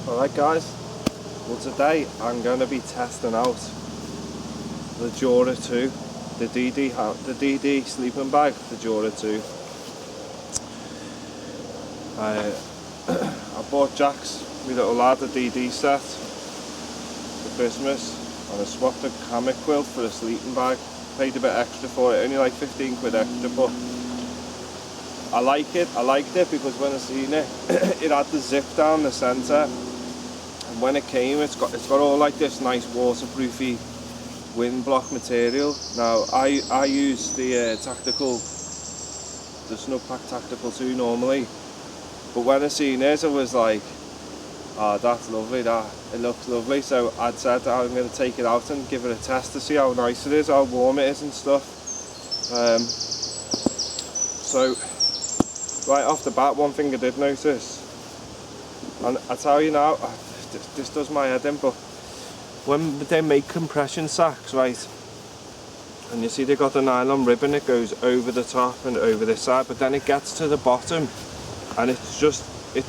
Alright guys, well today I'm going to be testing out the JURA 2, the DD sleeping bag, the JURA 2. I bought Jack's, my little lad, a DD set for Christmas, and I swapped a hammock quilt for a sleeping bag. Paid a bit extra for it, only like 15 quid extra, but I liked it because when I seen it, it had the zip down the centre. And when it came, it's got all like this nice waterproofy wind block material. Now I use the Snugpack Tactical 2 normally, but when I seen it, I was like, oh, that's lovely, it looks lovely. So I'd said that I'm going to take it out and give it a test to see how nice it is, how warm it is and stuff. So right off the bat, one thing I did notice, and I tell you now, this does my head in, but when they make compression sacks, right, and you see they got the nylon ribbon, it goes over the top and over this side, but then it gets to the bottom and it's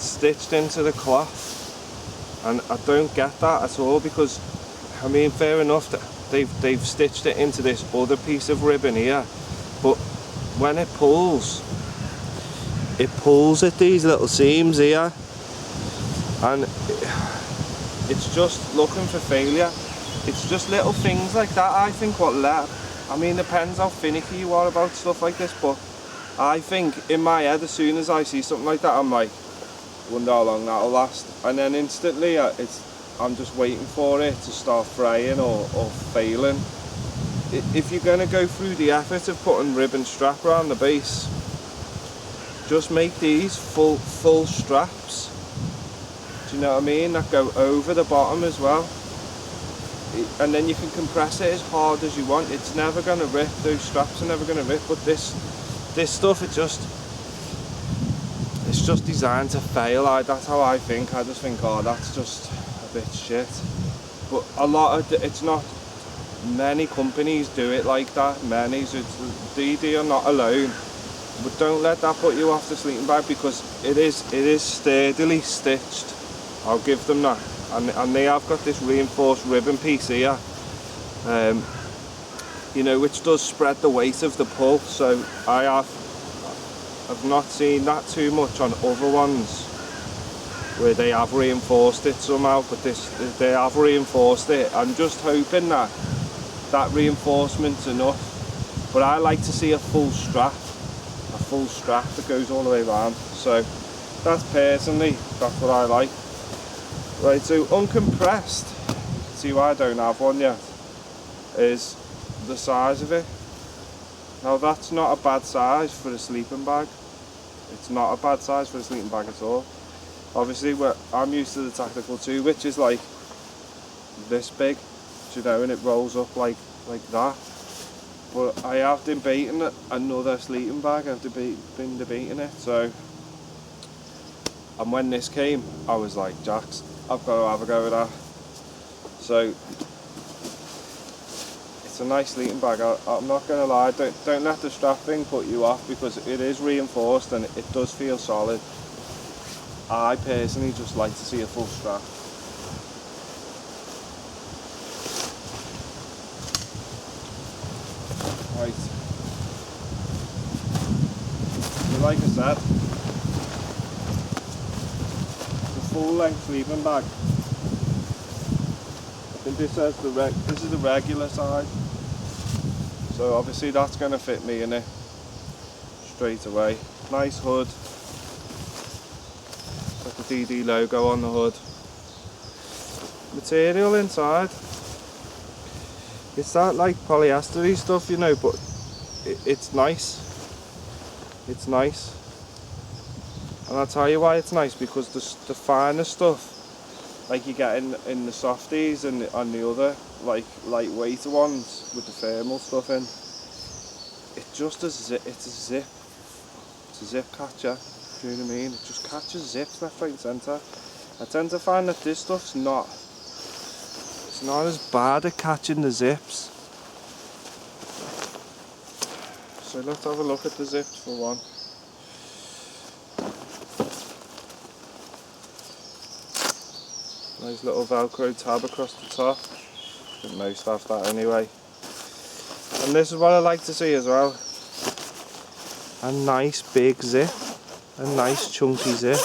stitched into the cloth, and I don't get that at all, because I mean, fair enough that they've stitched it into this other piece of ribbon here, but when it pulls at these little seams here, and it's just looking for failure. It's just little things like that, I think, I mean, depends how finicky you are about stuff like this, but I think in my head, as soon as I see something like that, I'm like, wonder how long that'll last, and then instantly I'm just waiting for it to start fraying or failing. If you're going to go through the effort of putting ribbon strap around the base, just make these full straps, do you know what I mean, that go over the bottom as well, and then you can compress it as hard as you want. It's never going to rip, those straps are never going to rip, but this stuff, it's just designed to fail. That's how I think. I just think, oh, that's just a bit shit. But it's not many companies do it like that. DD are not alone. But don't let that put you off the sleeping bag, because it is sturdily stitched. I'll give them that, and they have got this reinforced ribbon piece here, you know, which does spread the weight of the pull. So I've not seen that too much on other ones where they have reinforced it somehow, but they have reinforced it. I'm just hoping that reinforcement's enough, but I like to see a full strap that goes all the way around. So that's what I like. Right, so uncompressed, see why I don't have one yet, is the size of it. Now that's not a bad size for a sleeping bag. It's not a bad size for a sleeping bag at all. Obviously I'm used to the Tactical 2, which is like this big, you know, and it rolls up like that. But I have debating another sleeping bag, I've been debating it, so. And when this came, I was like, Jax, I've got to have a go with that. So it's a nice sleeping bag. I'm not going to lie, don't let the strap thing put you off, because it is reinforced and it does feel solid. I personally just like to see a full strap. Right. So like I said, full length sleeping bag. I think this is the regular size, so obviously that's going to fit me in it straight away. Nice hood, got the DD logo on the hood. Material inside, it's that like polyester-y stuff, you know, but it's nice. It's nice. And I'll tell you why it's nice, because the finer stuff, like you get in the softies and on the other, like lightweighter ones with the thermal stuff in, it's a zip catcher, do you know what I mean? It just catches zips left, right and centre. I tend to find that this stuff's not as bad at catching the zips. So let's have a look at the zips for one. Nice little Velcro tab across the top. I think most have that anyway. And this is what I like to see as well. A nice big zip. A nice chunky zip.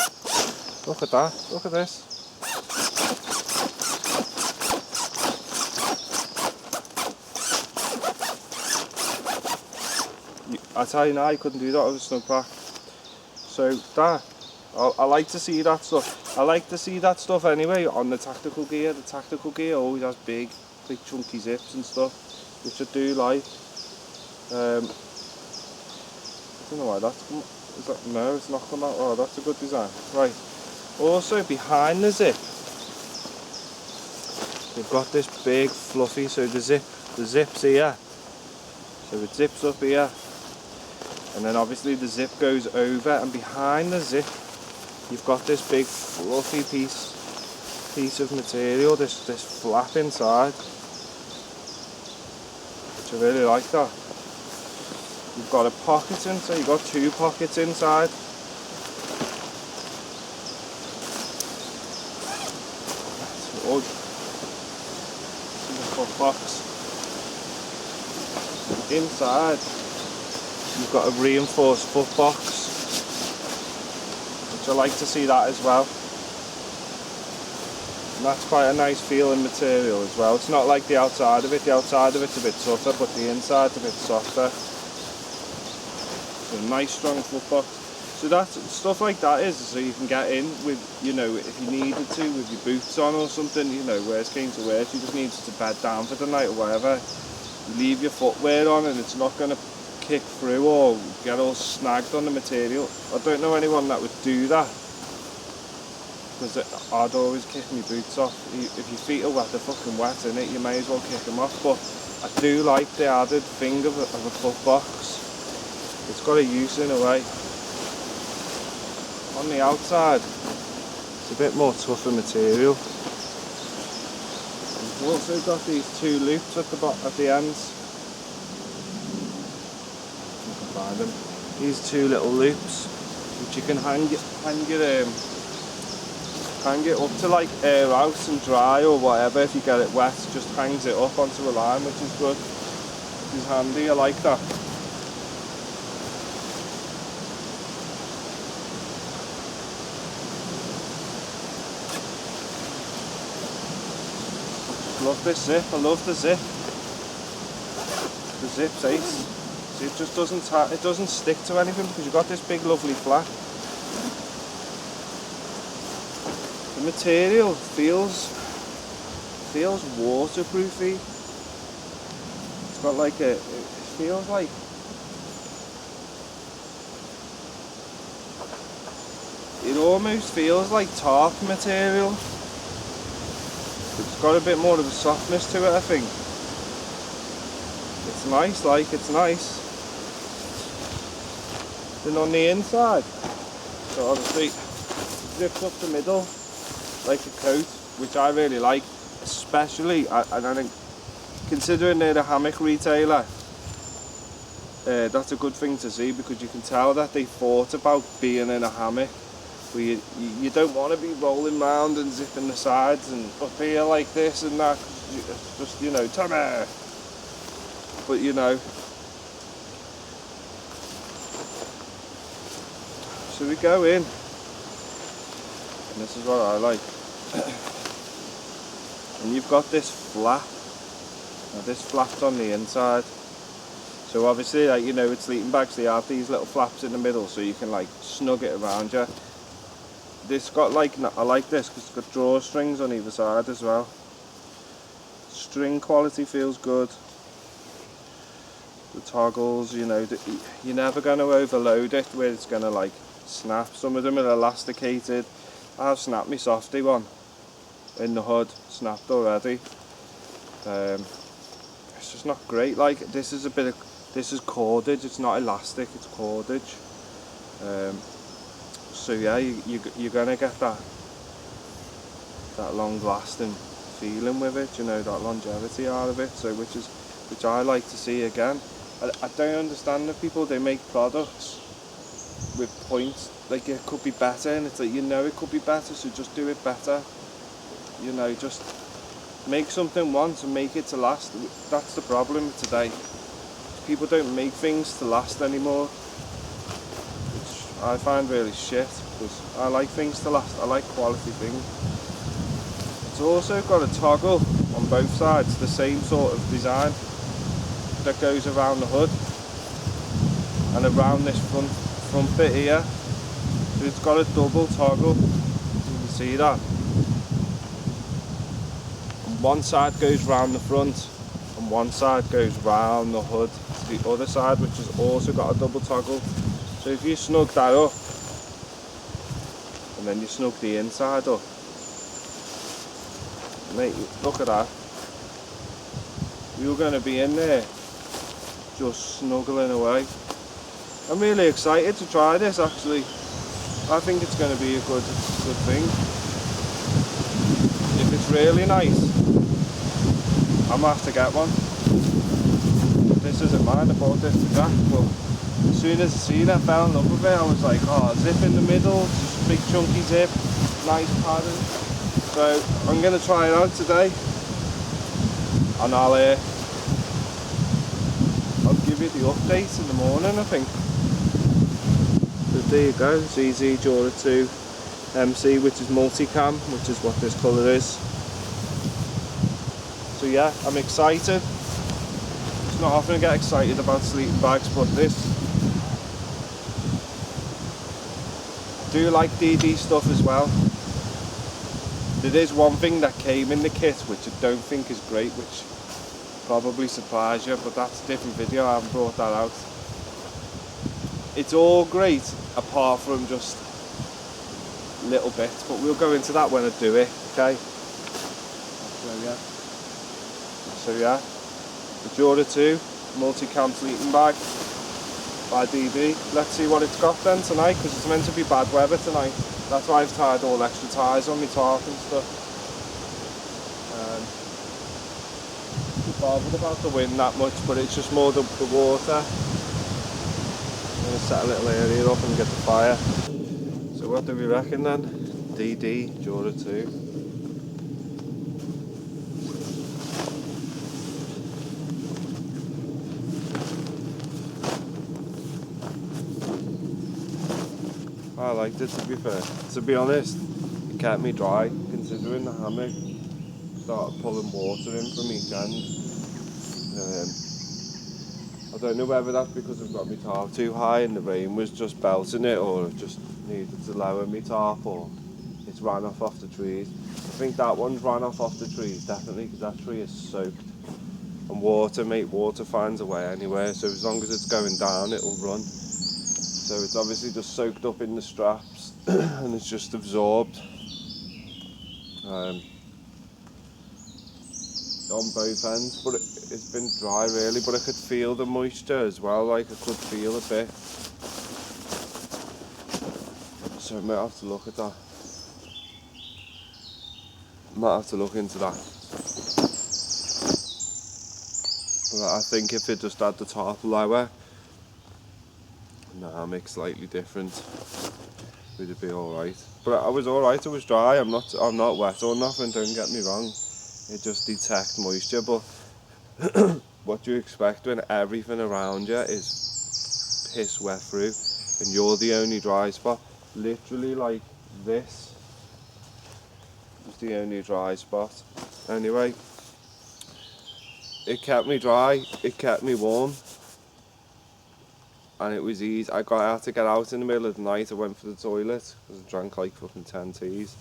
Look at that. Look at this. I tell you now, I couldn't do that with a snug pack. So that, I like to see that stuff. I like to see that stuff anyway on the tactical gear. The tactical gear always has big chunky zips and stuff, which I do like. I don't know why that's come. Is that, no, it's not come out. Oh, that's a good design. Right. Also behind the zip, we've got this big fluffy. So the zip's here. So it zips up here. And then obviously the zip goes over, and behind the zip you've got this big fluffy piece of material, this flap inside, which I really like that. You've got a pocket in, so you've got 2 pockets inside. Oh, the foot box. Inside you've got a reinforced foot box, which I like to see that as well. And that's quite a nice feeling material as well. It's not like the outside of it. The outside of it's a bit tougher, but the inside's a bit softer. So a nice strong foot box. So that's stuff like that is so you can get in with, you know, if you needed to, with your boots on or something, you know, worst came to worst, you just needed to bed down for the night or whatever. You leave your footwear on and it's not going to kick through or get all snagged on the material. I don't know anyone that would do that, because I'd always kick my boots off. If your feet are wet, they're fucking wet in it, you may as well kick them off. But I do like the added thing of a foot box. It's got a use in a way. On the outside it's a bit more tougher material. We've also got these 2 loops at the ends. Find them. These 2 little loops, which you can hang it up to, like air out and dry or whatever. If you get it wet, it just hangs it up onto a line, which is good. Which is handy. I like that. Love this zip. I love the zip. The zip's ace. It just doesn't stick to anything because you've got this big lovely flap. The material feels waterproofy. It's got like it feels like it almost feels like tarp material. It's got a bit more of a softness to it, I think. It's nice, like, it's nice. Then on the inside, so obviously zips up the middle like a coat, which I really like, especially, and I think, considering they're a hammock retailer, that's a good thing to see, because you can tell that they thought about being in a hammock, where you don't want to be rolling round and zipping the sides and up here like this and that, just, you know, Tommy. But you know, so we go in, and this is what I like. And you've got this flap. Now this flap's on the inside. So obviously, like, you know, with sleeping bags, they have these little flaps in the middle, so you can like snug it around you. This got like, I like this because it's got drawstrings on either side as well. String quality feels good. The toggles, you know, you're never going to overload it where it's going to like snap. Some of them are elasticated. I've snapped my softy one in the hood, snapped already. It's just not great. Like, this is cordage, it's not elastic, it's cordage. So yeah, you're going to get that long lasting feeling with it, you know, that longevity out of it, so which I like to see again. I don't understand the people, they make products with points, like it could be better, and it's like, you know, it could be better, so just do it better. you know, just make something once and make it to last. That's the problem today. People don't make things to last anymore, which I find really shit, because I like things to last. I like quality things. It's also got a toggle on both sides, the same sort of design that goes around the hood and around this front bit here. So it's got a double toggle. You can see that. And one side goes round the front and one side goes round the hood to the other side, which has also got a double toggle. So if you snug that up and then you snug the inside up, mate, look at that. You're going to be in there just snuggling away. I'm really excited to try this actually. I think it's going to be a good thing. If it's really nice, I might have to get one. This isn't mine, I bought this to Jack, but as soon as I seen it, I fell in love with it. I was like, oh, zip in the middle, just big chunky zip, nice pattern. So I'm going to try it out today, and I'll give you the update in the morning, I think. So there you go, ZZ JURA 2 MC, which is multicam, which is what this colour is. So yeah, I'm excited. It's not often I get excited about sleeping bags, but this. I do like DD stuff as well. There is one thing that came in the kit which I don't think is great, which probably surprise you, but that's a different video. I haven't brought that out. It's all great apart from just little bits, but we'll go into that when I do it, okay? So yeah, the JURA 2 multi-cam sleeping bag by DD. Let's see what it's got then tonight, because it's meant to be bad weather tonight. That's why I've tied all extra ties on my tarp and stuff. Not bothered about the wind that much, but it's just more the water. I'm going to set a little area up and get the fire. So what do we reckon then? DD JURA 2. I liked it, to be fair. To be honest, it kept me dry, considering the hammock started pulling water in from each end. I don't know whether that's because I've got my tarp too high and the rain was just belting it, or I just needed to lower my tarp, or it's ran off the trees. I think that one's ran off the trees, definitely, because that tree is soaked. And water, mate, water finds a way anywhere, so as long as it's going down, it'll run. So it's obviously just soaked up in the straps and it's just absorbed on both ends, but it's been dry really, but I could feel the moisture as well, like I could feel a bit. So I might have to look at that. I might have to look into that. But I think if it just had the tarp lower, nah, make slightly different, would it be alright? But I was alright, it was dry, I'm not wet or nothing, don't get me wrong. It just detects moisture, but what do you expect when everything around you is piss wet through and you're the only dry spot? Literally like this is the only dry spot. Anyway, it kept me dry, it kept me warm, and it was easy. I had to get out in the middle of the night. I went for the toilet because I drank like fucking 10 teas.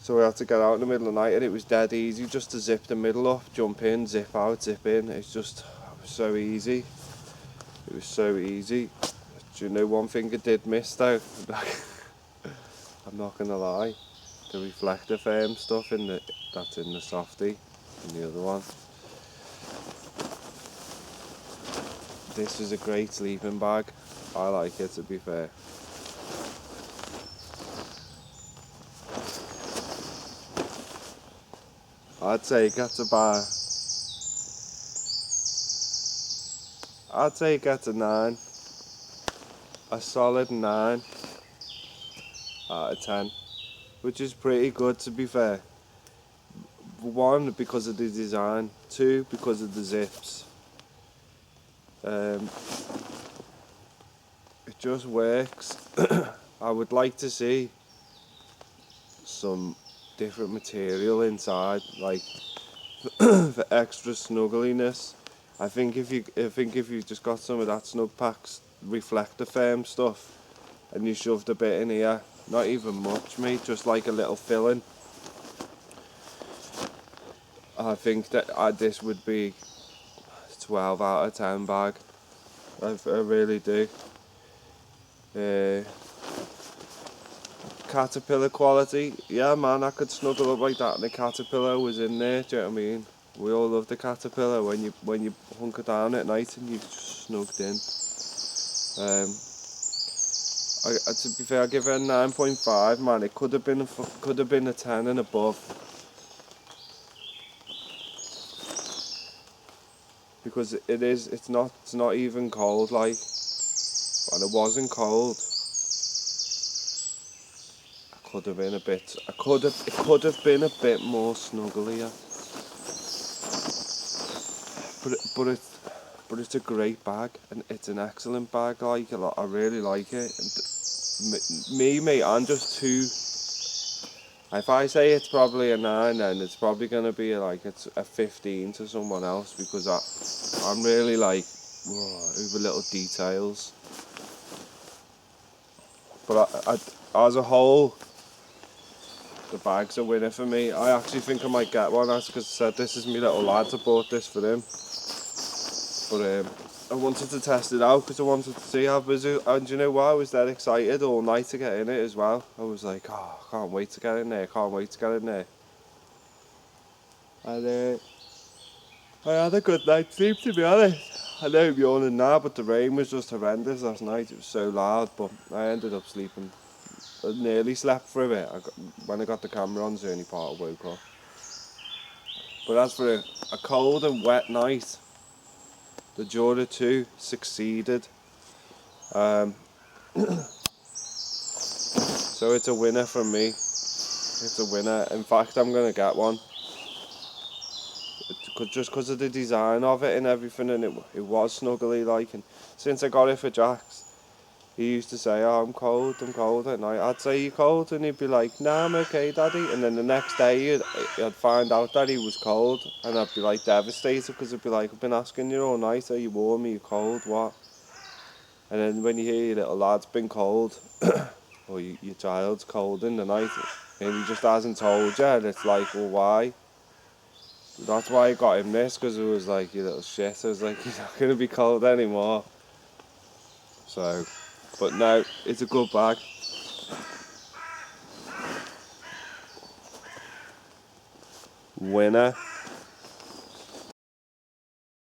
So I had to get out in the middle of the night, and it was dead easy just to zip the middle up, jump in, zip out, zip in. It was so easy. It was so easy. Do you know one thing I did miss though? I'm not gonna lie. The reflector frame stuff that's in the softie and the other one. This is a great sleeping bag. I like it, to be fair. I'd say it gets a 9. A solid 9 out of 10. which is pretty good to be fair. One, because of the design. Two, because of the zips. It just works. I would like to see some different material inside, like for extra snuggliness. I think if you just got some of that Snug Packs reflector foam stuff and you shoved a bit in here, not even much, mate, just like a little filling, I think that this would be 12 out of 10 bag. I really do. Caterpillar quality, yeah man, I could snuggle up like that and the Caterpillar was in there, do you know what I mean? We all love the Caterpillar when you hunker down at night and you've snugged in. To be fair, I give it a 9.5, man. It could have been a 10 and above, because it's not even cold, like, and it wasn't cold. It could have been a bit more snugglier. But it's a great bag, and it's an excellent bag. Like, I really like it. And mate, I'm just too. If I say it's probably a 9, then it's probably gonna be it's a 15 to someone else, because I'm really like over little details. But I, as a whole, the bag's a winner for me. I actually think I might get one. That's because I said this is my little lad. I bought this for him. But I wanted to test it out because I wanted to see how busy. And you know what? I was that excited all night to get in it as well. I was like, oh, I can't wait to get in there. Can't wait to get in there. And I had a good night's sleep, to be honest. I know I'm yawning now, but the rain was just horrendous last night. It was so loud, but I ended up sleeping. I nearly slept through it. When I got the camera on, the only part I woke up. But as for a cold and wet night, the JURA 2 succeeded. So it's a winner from me. It's a winner. In fact, I'm going to get one. Just because of the design of it and everything, and it was snuggly like. And since I got it for Jax, he used to say, oh, I'm cold at night. I'd say, you cold? And he'd be like, nah, I'm okay, daddy. And then the next day I'd find out that he was cold, and I'd be like devastated, because I'd be like, I've been asking you all night, are you warm, are you cold, what? And then when you hear your little lad's been cold, or your child's cold in the night, and he just hasn't told you, and it's like, well, why? That's why I got him this, because it was like, you little shit. I was like, you're not going to be cold anymore. So, but no, it's a good bag. Winner.